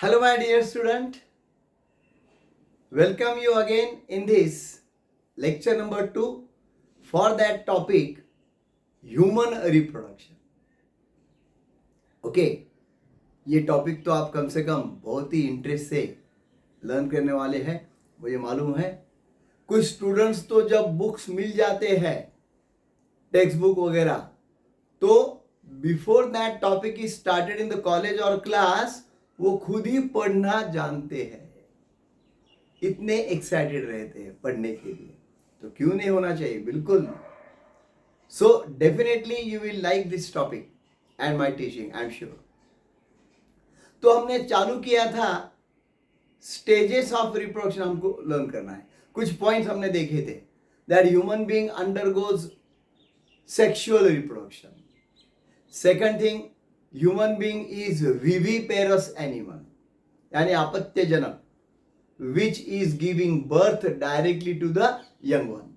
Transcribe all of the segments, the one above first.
Hello, my dear student. Welcome you again in this lecture number 2 for that topic human reproduction. Okay ये topic तो आप कम से कम बहुत ही interest से learn करने वाले हैं, मुझे मालूम है। कुछ स्टूडेंट्स तो जब बुक्स मिल जाते हैं टेक्स्ट बुक वगैरह, तो before that topic is started in the college और क्लास वो खुद ही पढ़ना जानते हैं, इतने एक्साइटेड रहते हैं पढ़ने के लिए। तो क्यों नहीं होना चाहिए, बिल्कुल। So definitely you will like this topic and my teaching, I am sure. तो हमने चालू किया था स्टेजेस ऑफ रिप्रोडक्शन, हमको लर्न करना है। कुछ पॉइंट्स हमने देखे थे that human being undergoes sexual reproduction. Second thing, human being is viviparous animal, यानी अपत्यजनक, which is giving birth directly to the young one.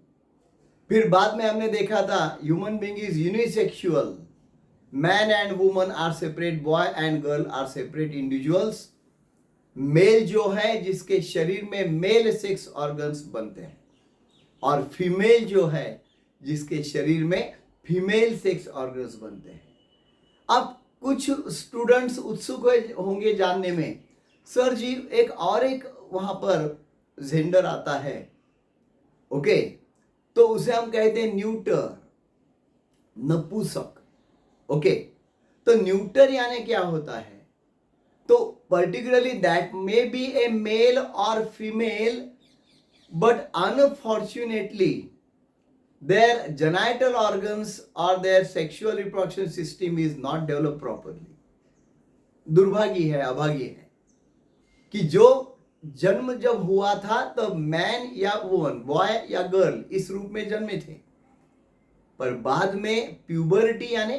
फिर बाद में हमने देखा था human being is unisexual, man and woman are separate, boy and girl are separate individuals. Male जो है जिसके शरीर में मेल सेक्स ऑर्गन्स बनते हैं, और फीमेल जो है जिसके शरीर में फीमेल सेक्स ऑर्गन्स बनते हैं। अब कुछ स्टूडेंट्स उत्सुक होंगे जानने में, सर जी एक वहां पर जेंडर आता है, ओके, तो उसे हम कहते हैं न्यूटर, नपुंसक। ओके, तो न्यूटर यानी क्या होता है? तो particularly that may be a male और female, but unfortunately their genital organs or their sexual reproduction system is not developed properly. दुर्भाग्य है, अभाग्य है कि जो जन्म जब हुआ था तो मैन या वुमन, बॉय या गर्ल इस रूप में जन्मे थे, पर बाद में प्यूबरिटी यानी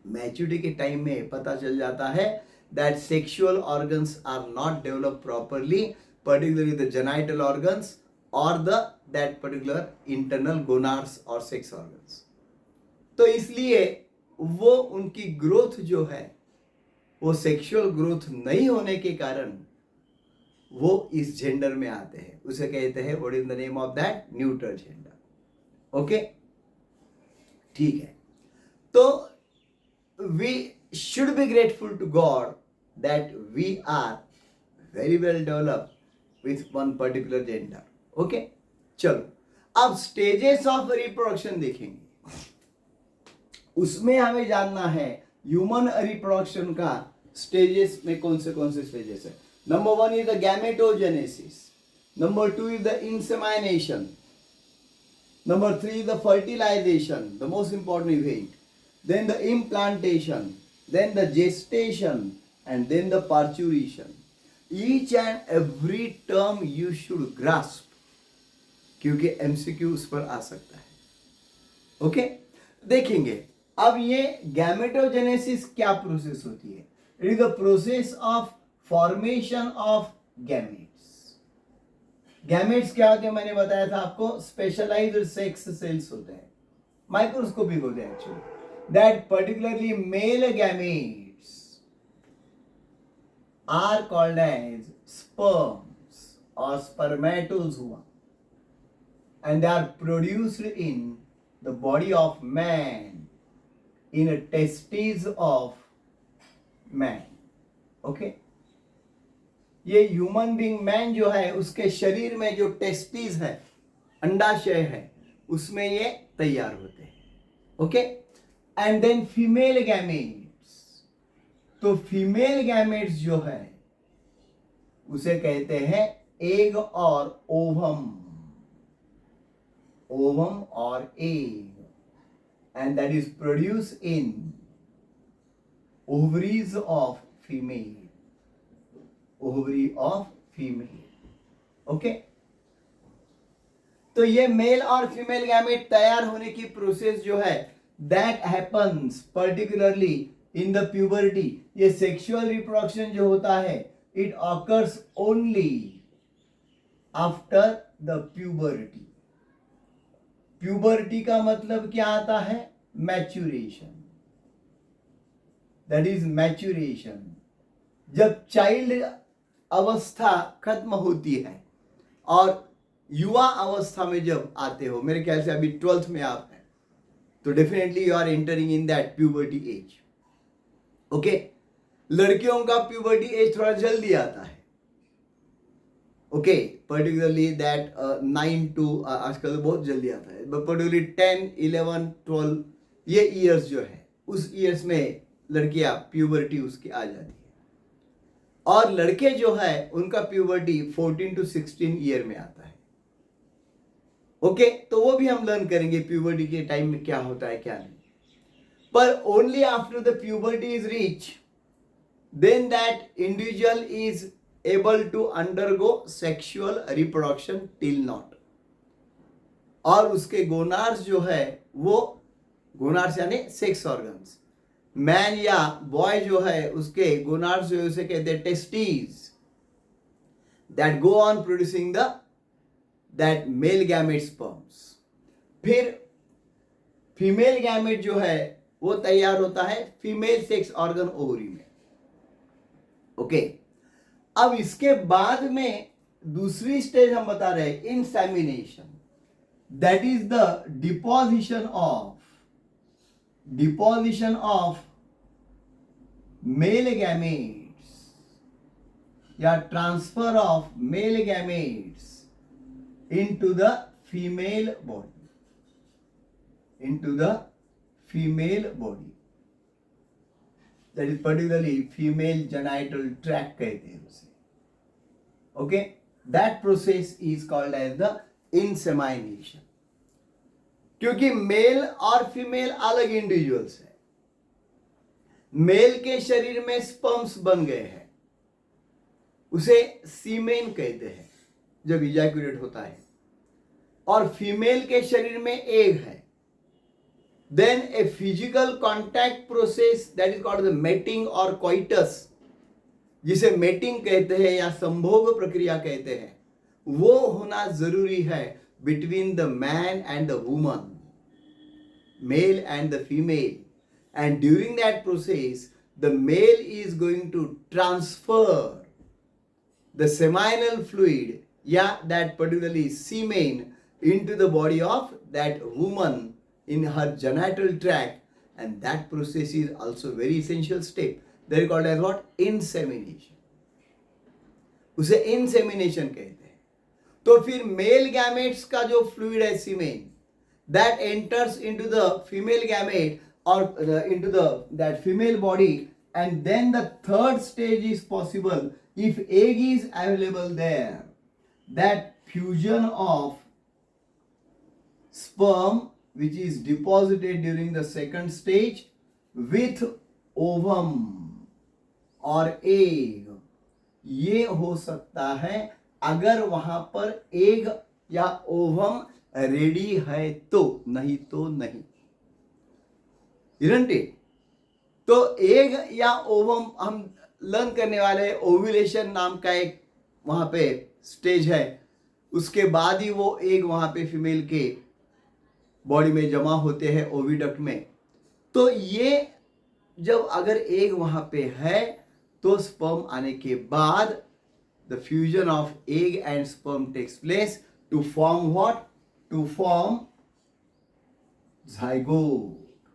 मैच्योरिटी के टाइम में पता चल जाता है that sexual organs are not develop properly, particularly the genital organs और दैट पर्टिकुलर इंटरनल गोनाड्स और सेक्स ऑर्गन्स। तो इसलिए वो उनकी ग्रोथ जो है वो सेक्सुअल ग्रोथ नहीं होने के कारण वो इस जेंडर में आते हैं। उसे कहते हैं what is the name of that? Neuter gender. Okay, ठीक है। तो we should be grateful to God that we are very well developed with one particular gender. Okay, चलो अब स्टेजेस ऑफ रिप्रोडक्शन देखेंगे। उसमें हमें जानना है ह्यूमन रिप्रोडक्शन का स्टेजेस में कौन से स्टेजेस है। Number 1 is the gametogenesis, number 2 is the insemination, number 3 is the fertilization, the most important event, then the implantation, then the gestation and then the parturition. Each and every term you should grasp, क्योंकि MCQ उस पर आ सकता है। Okay, देखेंगे अब ये gametogenesis क्या process होती है। It is the process of formation of gametes. Gametes क्या होते हैं? मैंने बताया था आपको, स्पेशलाइज्ड सेक्स सेल्स होते हैं, माइक्रोस्कोपिक होते हैं actually. That particularly male gametes are called as sperms और spermatozoa, and they are produced in the body of man, in a testes of man. Okay, ये ह्यूमन बीइंग मैन जो है उसके शरीर में जो टेस्टिस है, अंडाशय है, उसमें ये तैयार होते हैं। Okay, and then female gametes. तो फीमेल गैमेट्स जो है उसे कहते हैं एग और ovum, ovum or egg, and that is produced in ovaries of female, ovary of female. Okay, तो ये मेल और फीमेल गैमेट तैयार होने की प्रोसेस जो है that happens particularly in the puberty. ये सेक्सुअल रिप्रोडक्शन जो होता है it occurs only after the puberty. Puberty का मतलब क्या आता है? Maturation, that is maturation. जब चाइल्ड अवस्था खत्म होती है और युवा अवस्था में जब आते हो, मेरे ख्याल से अभी 12th में आप हैं, तो definitely you are entering in that puberty age. Okay, लड़कियों का प्यूबर्टी एज थोड़ा जल्दी आता है. ओके, पर्टिकुलरली दैट 9 to आजकल तो बहुत जल्दी आता है, बट पर्टिकुलरली 10, 11, 12 ये ईयर्स जो है, उस ईयर्स में लड़कियां प्यूबर्टी उसकी आ जाती है. और लड़के जो है उनका प्यूबर्टी 14 to 16 ईयर में आता है. ओके, तो वो भी हम लर्न करेंगे प्यूबर्टी के टाइम में क्या होता है क्या नहीं. पर only after the puberty is reach, then that individual is able to undergo sexual reproduction till not. और उसके गोनार्स जो है, वो गोनार्स यानी सेक्स ऑर्गन्स, मैन या बॉय जो है उसके गोनार्स जो है उसे कहते हैं testes, that go on producing the that male gamete sperms. फिर फीमेल गैमेट जो है वो तैयार होता है फीमेल सेक्स ऑर्गन ओवरी में. ओके, अब इसके बाद में दूसरी स्टेज हम बता रहे हैं insemination, that is the deposition of male gametes या transfer of male gametes into the female body, that is particularly female genital tract कहते हैं उसे. Okay, that process is called as the insemination. क्योंकि male और female अलग individuals है. Mail के शरीर में स्पर्म्स बन गए हैं, उसे सीमेन कहते हैं जब इजैकुलेट होता है. और फीमेल के शरीर में एग है. Then a physical contact process that is called the mating or coitus, जिसे मेटिंग कहते हैं या संभोग प्रक्रिया कहते हैं, वो होना जरूरी है between the man and the woman, male and the female. And during that process the male is going to transfer the seminal fluid या that particularly semen into the body of that woman in her genital tract, and that process is also very essential step. They are called as what? Insemination. उसे insemination कहते हैं. तो फिर male gametes का जो fluid है सीमेन, that enters into the female gamete or into the that female body, and then the third stage is possible if egg is available there. That fusion of sperm which is deposited during the second stage with ovum or egg, ये हो सकता है अगर वहां पर egg या ovum ready है तो, नहीं तो नहीं. Isn't it? तो एग या ओवम हम लर्न करने वाले, ओव्यूलेशन नाम का एक वहां पे स्टेज है. उसके बाद ही वो एग वहां पे फीमेल के बॉडी में जमा होते हैं ओविडक्ट में. तो ये जब अगर एग वहां पे है तो स्पर्म आने के बाद the fusion of egg and sperm takes place to form what? To form zygote.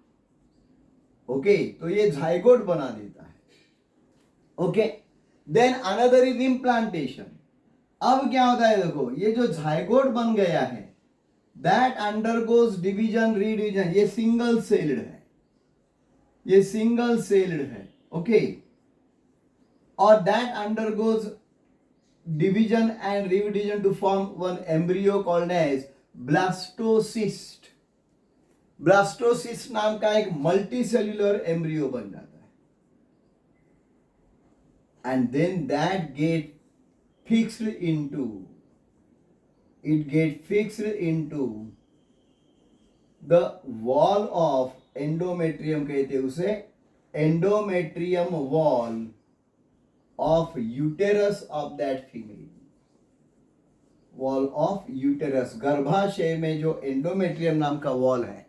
Okay, तो ये झाइगोट बना देता है. Okay, then another is implantation. अब क्या होता है देखो, ये जो झाइगोट बन गया है that undergoes division redivision. ये सिंगल सेल्ड है, ओके. और that undergoes division and redivision to form one embryo called as blastocyst. Blastocyst नाम का एक मल्टीसेल्युलर एम्ब्रियो बन जाता है. And then that get fixed into the wall of endometrium, कहते हैं उसे endometrium wall of uterus of that female. Wall of uterus, गर्भाशय में जो एंडोमेट्रियम नाम का वॉल है,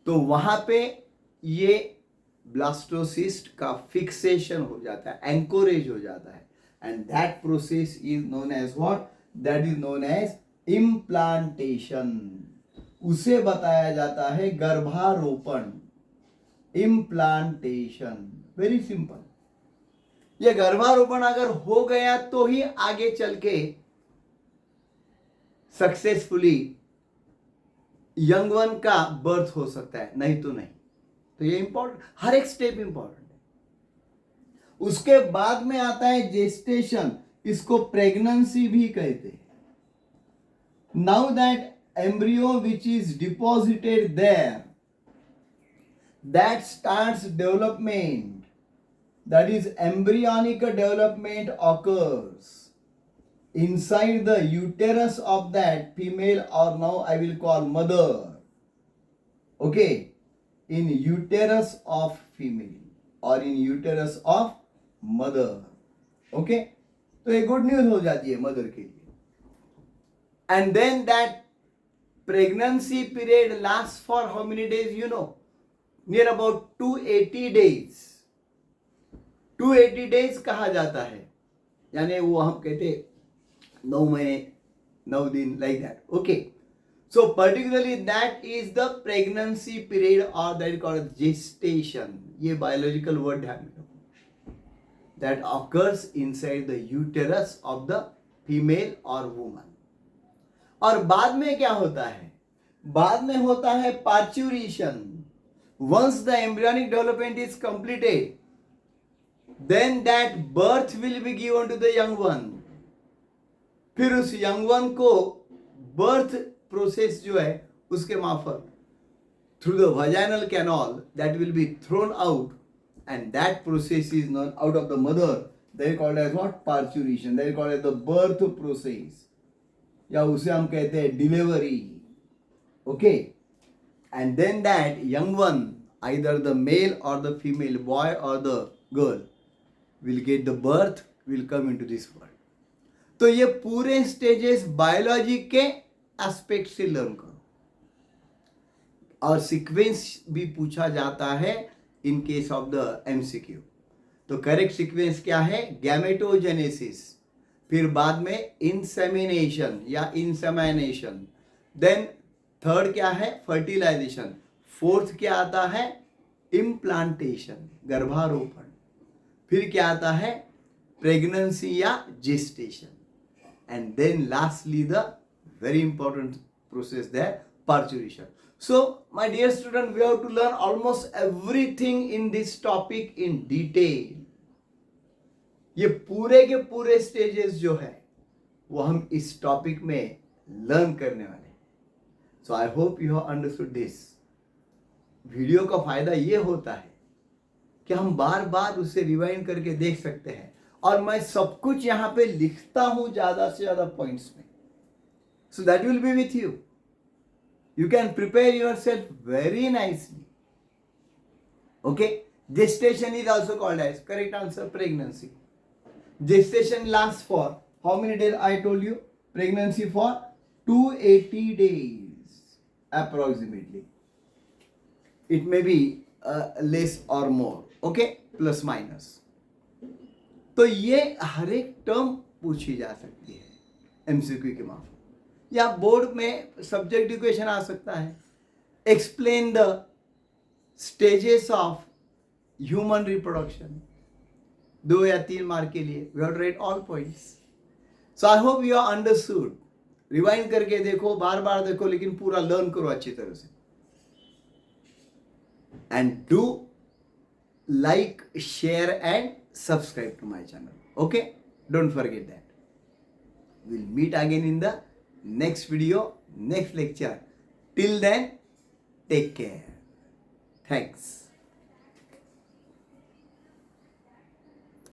तो वहां पे ये ब्लास्टोसिस्ट का फिक्सेशन हो जाता है, एंकोरेज हो जाता है, and that process is known as what, that is known as implantation. उसे बताया जाता है गर्भारोपण, इम्प्लांटेशन। Very simple. ये गर्भारोपण अगर हो गया तो ही आगे चल के सक्सेसफुली यंग वन का बर्थ हो सकता है, नहीं तो नहीं। तो ये इंपॉर्टेंट, हर एक स्टेप इंपॉर्टेंट है। उसके बाद में आता है जेस्टेशन, इसको प्रेगनेंसी भी कहते हैं। Now that embryo which is deposited there, that starts development, that is embryonic development occurs inside the uterus of that female, or now I will call mother, okay, in uterus of female or in uterus of mother, okay। तो ये good news हो जाती है mother के लिए। And then that pregnancy period last for how many days, you know, near about 280 days. 280 days कहा जाता है, यानी वो हम कहते 9 महीने 9 दिन, like that, okay. So particularly that is the pregnancy period, और दैट कॉल्ड जेस्टेशन। ये बायोलॉजिकल वर्ड ध्यान रखो, that occurs inside the uterus of the female और वुमन। और बाद में क्या होता है? बाद में होता है parturition. Once the embryonic development is completed, then that birth will be given to the young one. फिर उस young one को birth process जो है उसके मार्फत through the vaginal canal that will be thrown out, and that process is known out of the mother, that is called as what? Parturition. That is called as the birth process, या उसे हम कहते हैं delivery, okay। And then that young one, either the male or the female, boy or the girl, will get the birth, will come into this world. तो ये पूरे stages biology के aspect से लर्न करो। और सीक्वेंस भी पूछा जाता है in case of the MCQ. तो करेक्ट सीक्वेंस क्या है? गैमेटोजेनेसिस, फिर बाद में इंसेमिनेशन या इंसेमिनेशन, देन थर्ड क्या है? फर्टिलाइजेशन, फोर्थ क्या आता है? इम्प्लांटेशन, गर्भारोपण, फिर क्या आता है? प्रेगनेंसी या gestation, and then lastly the very important process that parturition. So my dear student, we have to learn almost everything in this topic in detail. ये पूरे के पूरे स्टेजेस जो है वो हम इस टॉपिक में लर्न करने वाले हैं। So I hope you have understood this. Video का फायदा ये होता है कि हम बार बार उसे रिवाइंड करके देख सकते हैं, और मैं सब कुछ यहां पे लिखता हूं ज्यादा से ज्यादा पॉइंट्स में, so that will be with you. You can prepare yourself very nicely, okay. gestation is also called as, correct answer, pregnancy. Gestation lasts for how many days? I told you, pregnancy for 280 days approximately. It may be less or more, okay, plus minus. तो ये हर एक term पूछी जा सकती है MCQ के मार्फत, या बोर्ड में सब्जेक्ट इक्वेशन आ सकता है। Explain the stages of human reproduction, 2 या 3 मार्क के लिए we have to write all points. So I hope you are understood. Rewind करके देखो, बार बार देखो, लेकिन पूरा लर्न करो अच्छी तरह से। And do like, share and subscribe to my channel, okay. Don't forget that. Will meet again in the next video, next lecture. Till then, take care. Thanks.